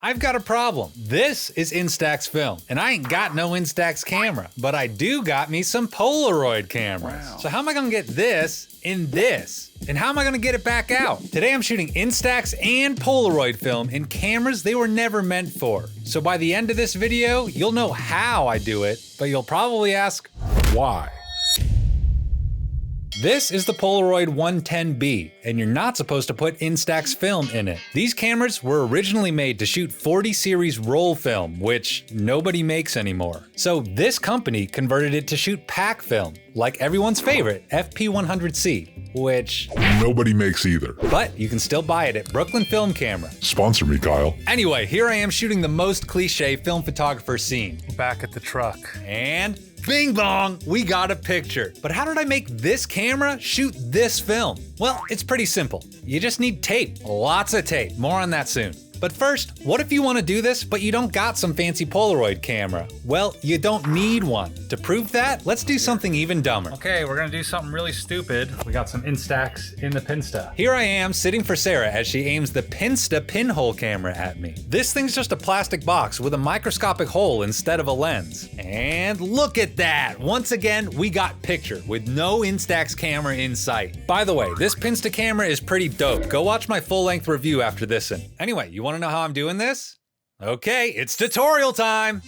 I've got a problem. This is Instax film, and I ain't got no Instax camera, but I do got me some Polaroid cameras. Wow. So how am I gonna get this in this? And how am I gonna get it back out? Today I'm shooting Instax and Polaroid film in cameras they were never meant for. So by the end of this video, you'll know how I do it, but you'll probably ask, why? This is the Polaroid 110B, and you're not supposed to put Instax film in it. These cameras were originally made to shoot 40 series roll film, which nobody makes anymore. So this company converted it to shoot pack film, like everyone's favorite FP100C, which nobody makes either. But you can still buy it at Brooklyn Film Camera. Sponsor me, Kyle. Anyway, here I am shooting the most cliche film photographer scene. Back at the truck. And bing bong, we got a picture. But how did I make this camera shoot this film? Well, it's pretty simple. You just need tape, lots of tape. More on that soon. But first, what if you want to do this, but you don't got some fancy Polaroid camera? Well, you don't need one. To prove that, let's do something even dumber. Okay, we're gonna do something really stupid. We got some Instax in the Pinsta. Here I am sitting for Sarah as she aims the Pinsta pinhole camera at me. This thing's just a plastic box with a microscopic hole instead of a lens. And look at that! Once again, we got picture with no Instax camera in sight. By the way, this Pinsta camera is pretty dope. Go watch my full-length review after this one. Anyway, you want to know how I'm doing this? Okay, it's tutorial time!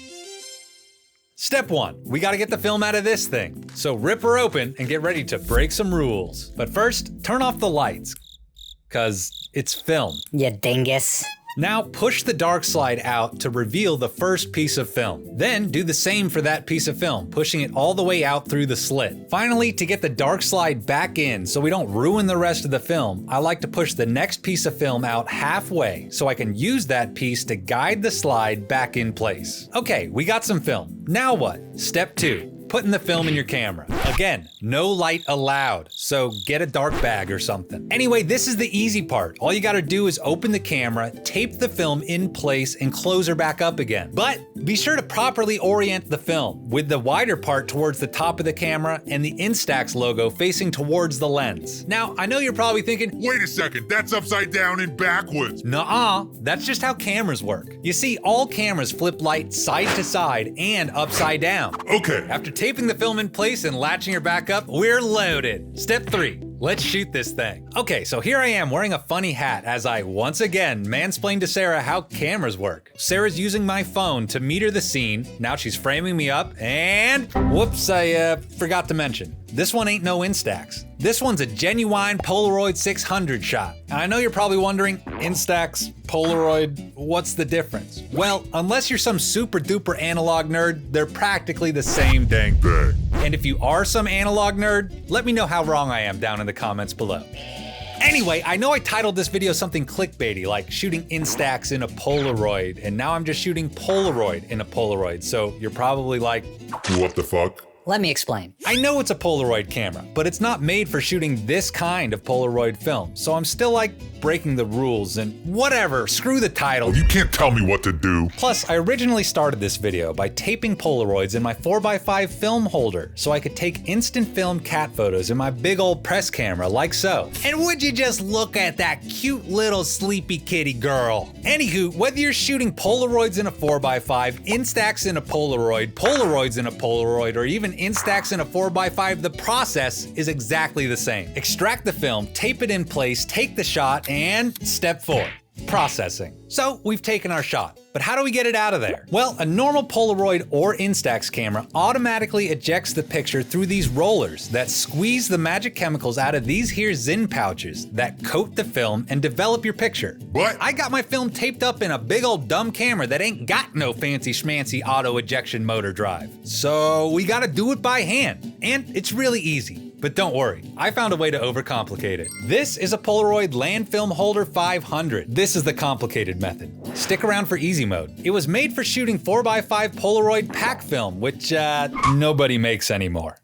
Step 1, we gotta get the film out of this thing. So rip her open and get ready to break some rules. But first, turn off the lights, cause it's film. You dingus. Now push the dark slide out to reveal the first piece of film. Then do the same for that piece of film, pushing it all the way out through the slit. Finally, to get the dark slide back in so we don't ruin the rest of the film, I like to push the next piece of film out halfway so I can use that piece to guide the slide back in place. Okay, we got some film. Now what? Step 2. Putting the film in your camera. Again, no light allowed, so get a dark bag or something. Anyway, this is the easy part. All you gotta do is open the camera, tape the film in place, and close her back up again. But be sure to properly orient the film, with the wider part towards the top of the camera and the Instax logo facing towards the lens. Now, I know you're probably thinking, Wait a second, that's upside down and backwards. nuh-uh, that's just how cameras work. You see, all cameras flip light side to side and upside down. Okay. After taping the film in place and latching her back up, we're loaded. Step 3, let's shoot this thing. Okay, so here I am wearing a funny hat as I once again mansplain to Sarah how cameras work. Sarah's using my phone to meter the scene. Now she's framing me up and whoops, I forgot to mention. This one ain't no Instax. This one's a genuine Polaroid 600 shot. And I know you're probably wondering, Instax, Polaroid, what's the difference? Well, unless you're some super duper analog nerd, they're practically the same dang thing. And if you are some analog nerd, let me know how wrong I am down in the comments below. Anyway, I know I titled this video something clickbaity, like shooting Instax in a Polaroid, and now I'm just shooting Polaroid in a Polaroid, so you're probably like, What the fuck? Let me explain. I know it's a Polaroid camera, but it's not made for shooting this kind of Polaroid film, so I'm still like breaking the rules and whatever, screw the title. Oh, you can't tell me what to do. Plus, I originally started this video by taping Polaroids in my 4x5 film holder so I could take instant film cat photos in my big old press camera like so. And would you just look at that cute little sleepy kitty girl? Anywho, whether you're shooting Polaroids in a 4x5, Instax in a Polaroid, Polaroids in a Polaroid, or even Instax in a 4x5, the process is exactly the same. Extract the film, tape it in place, take the shot, and step 4, processing. So we've taken our shot, but how do we get it out of there? Well, a normal Polaroid or Instax camera automatically ejects the picture through these rollers that squeeze the magic chemicals out of these here Zin pouches that coat the film and develop your picture. What? I got my film taped up in a big old dumb camera that ain't got no fancy schmancy auto ejection motor drive. So we gotta do it by hand, and it's really easy. But don't worry, I found a way to overcomplicate it. This is a Polaroid Land Film Holder 500. This is the complicated method. Stick around for easy mode. It was made for shooting 4x5 Polaroid pack film, which nobody makes anymore.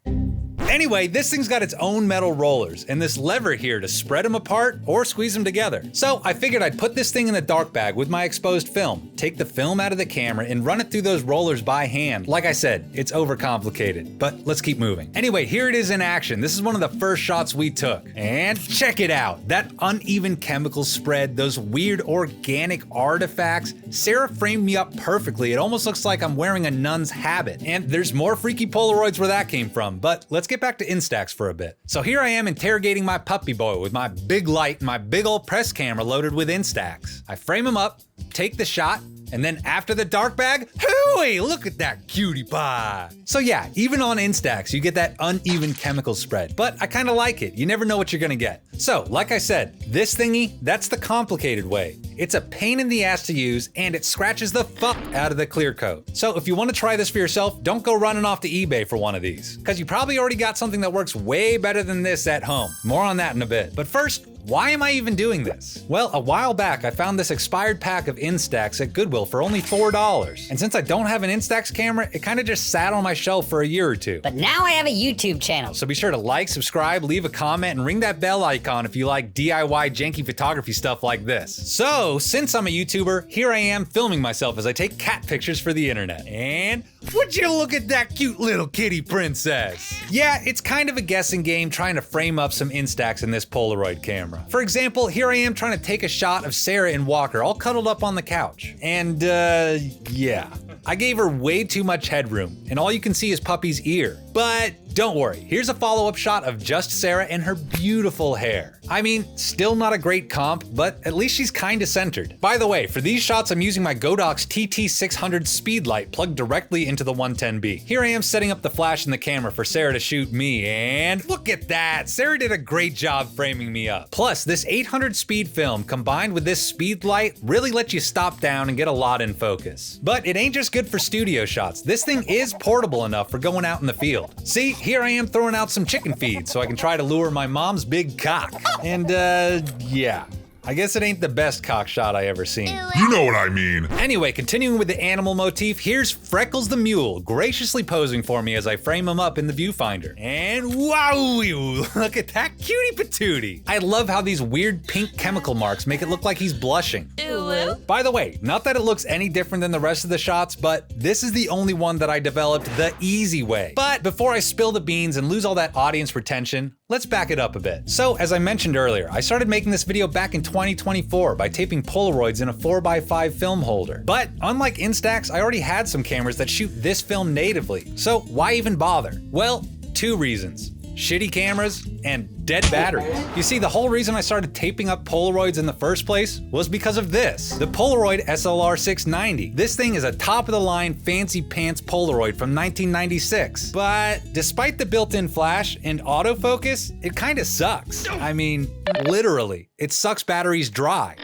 Anyway, this thing's got its own metal rollers and this lever here to spread them apart or squeeze them together. So I figured I'd put this thing in a dark bag with my exposed film, take the film out of the camera and run it through those rollers by hand. Like I said, it's overcomplicated, but let's keep moving. Anyway, here it is in action. This is one of the first shots we took. And check it out. That uneven chemical spread, those weird organic artifacts. Sarah framed me up perfectly. It almost looks like I'm wearing a nun's habit. And there's more freaky Polaroids where that came from, but let's get back to Instax for a bit. So here I am interrogating my puppy boy with my big light and my big old press camera loaded with Instax. I frame him up, take the shot, and then after the dark bag, hooey, look at that cutie pie. So yeah, even on Instax, you get that uneven chemical spread, but I kind of like it. You never know what you're gonna get. So, like I said, this thingy, that's the complicated way. It's a pain in the ass to use, and it scratches the fuck out of the clear coat. So if you want to try this for yourself, don't go running off to eBay for one of these, because you probably already got something that works way better than this at home. More on that in a bit. But first, why am I even doing this? Well, a while back, I found this expired pack of Instax at Goodwill for only $4. And since I don't have an Instax camera, it kind of just sat on my shelf for a year or two. But now I have a YouTube channel. So be sure to like, subscribe, leave a comment, and ring that bell icon if you like DIY janky photography stuff like this. So, since I'm a YouTuber, here I am filming myself as I take cat pictures for the internet. And would you look at that cute little kitty princess? Yeah, it's kind of a guessing game trying to frame up some Instax in this Polaroid camera. For example, here I am trying to take a shot of Sarah and Walker all cuddled up on the couch. And yeah. I gave her way too much headroom, and all you can see is Puppy's ear. But don't worry, here's a follow-up shot of just Sarah and her beautiful hair. I mean, still not a great comp, but at least she's kinda centered. By the way, for these shots I'm using my Godox TT600 speed light plugged directly into the 110B. Here I am setting up the flash in the camera for Sarah to shoot me, and look at that! Sarah did a great job framing me up. Plus, this 800 speed film combined with this speed light really lets you stop down and get a lot in focus. But it ain't just good for studio shots. This thing is portable enough for going out in the field. See, here I am throwing out some chicken feed so I can try to lure my mom's big cock. And yeah. I guess it ain't the best cock shot I ever seen. You know what I mean. Anyway, continuing with the animal motif, here's Freckles the mule graciously posing for me as I frame him up in the viewfinder. And wow, look at that cutie patootie. I love how these weird pink chemical marks make it look like he's blushing. By the way, not that it looks any different than the rest of the shots, but this is the only one that I developed the easy way. But before I spill the beans and lose all that audience retention, let's back it up a bit. So, as I mentioned earlier, I started making this video back in 2024 by taping Polaroids in a 4x5 film holder. But unlike Instax, I already had some cameras that shoot this film natively. So why even bother? Well, two reasons. Shitty cameras and dead batteries. You see, the whole reason I started taping up Polaroids in the first place was because of this, the Polaroid SLR 690. This thing is a top-of-the-line fancy pants Polaroid from 1996. But despite the built-in flash and autofocus, it kinda sucks. I mean, literally, it sucks batteries dry.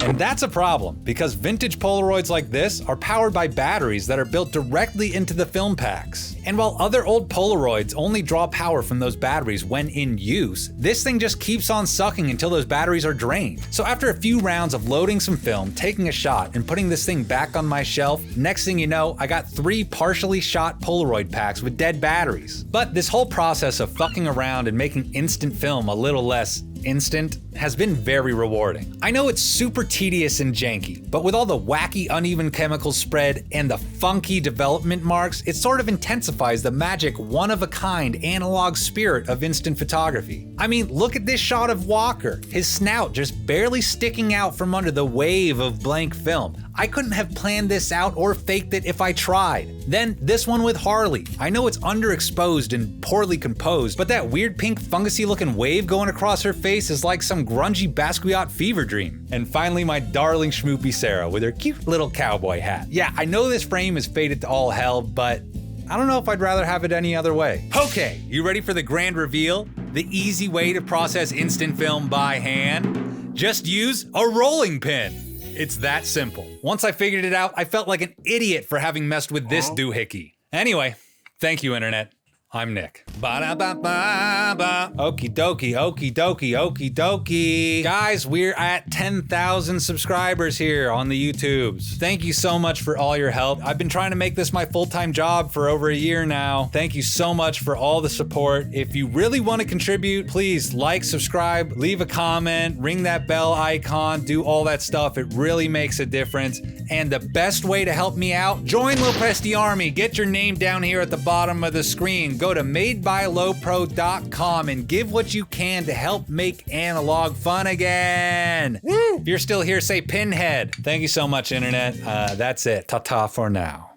And that's a problem, because vintage Polaroids like this are powered by batteries that are built directly into the film packs. And while other old Polaroids only draw power from those batteries when in use, this thing just keeps on sucking until those batteries are drained. So after a few rounds of loading some film, taking a shot, and putting this thing back on my shelf, next thing you know, I got 3 partially shot Polaroid packs with dead batteries. But this whole process of fucking around and making instant film a little less instant has been very rewarding. I know it's super tedious and janky, but with all the wacky uneven chemical spread and the funky development marks, it sort of intensifies the magic one-of-a-kind analog spirit of instant photography. I mean, look at this shot of Walker, his snout just barely sticking out from under the wave of blank film. I couldn't have planned this out or faked it if I tried. Then this one with Harley. I know it's underexposed and poorly composed, but that weird pink fungusy looking wave going across her face is like some grungy Basquiat fever dream. And finally, my darling schmoopy Sarah with her cute little cowboy hat. Yeah, I know this frame is faded to all hell, but I don't know if I'd rather have it any other way. Okay, you ready for the grand reveal? The easy way to process instant film by hand? Just use a rolling pin. It's that simple. Once I figured it out, I felt like an idiot for having messed with this doohickey. Anyway, thank you, Internet. I'm Nick. Ba-da-ba-ba-ba. Okie dokie, okie dokie, okie dokie. Guys, we're at 10,000 subscribers here on the YouTubes. Thank you so much for all your help. I've been trying to make this my full-time job for over a year now. Thank you so much for all the support. If you really want to contribute, please like, subscribe, leave a comment, ring that bell icon, do all that stuff. It really makes a difference. And the best way to help me out, join LoPresti Army. Get your name down here at the bottom of the screen. Go to madebylopro.com and give what you can to help make analog fun again. Woo! If you're still here, say pinhead. Thank you so much, internet. That's it. Ta-ta for now.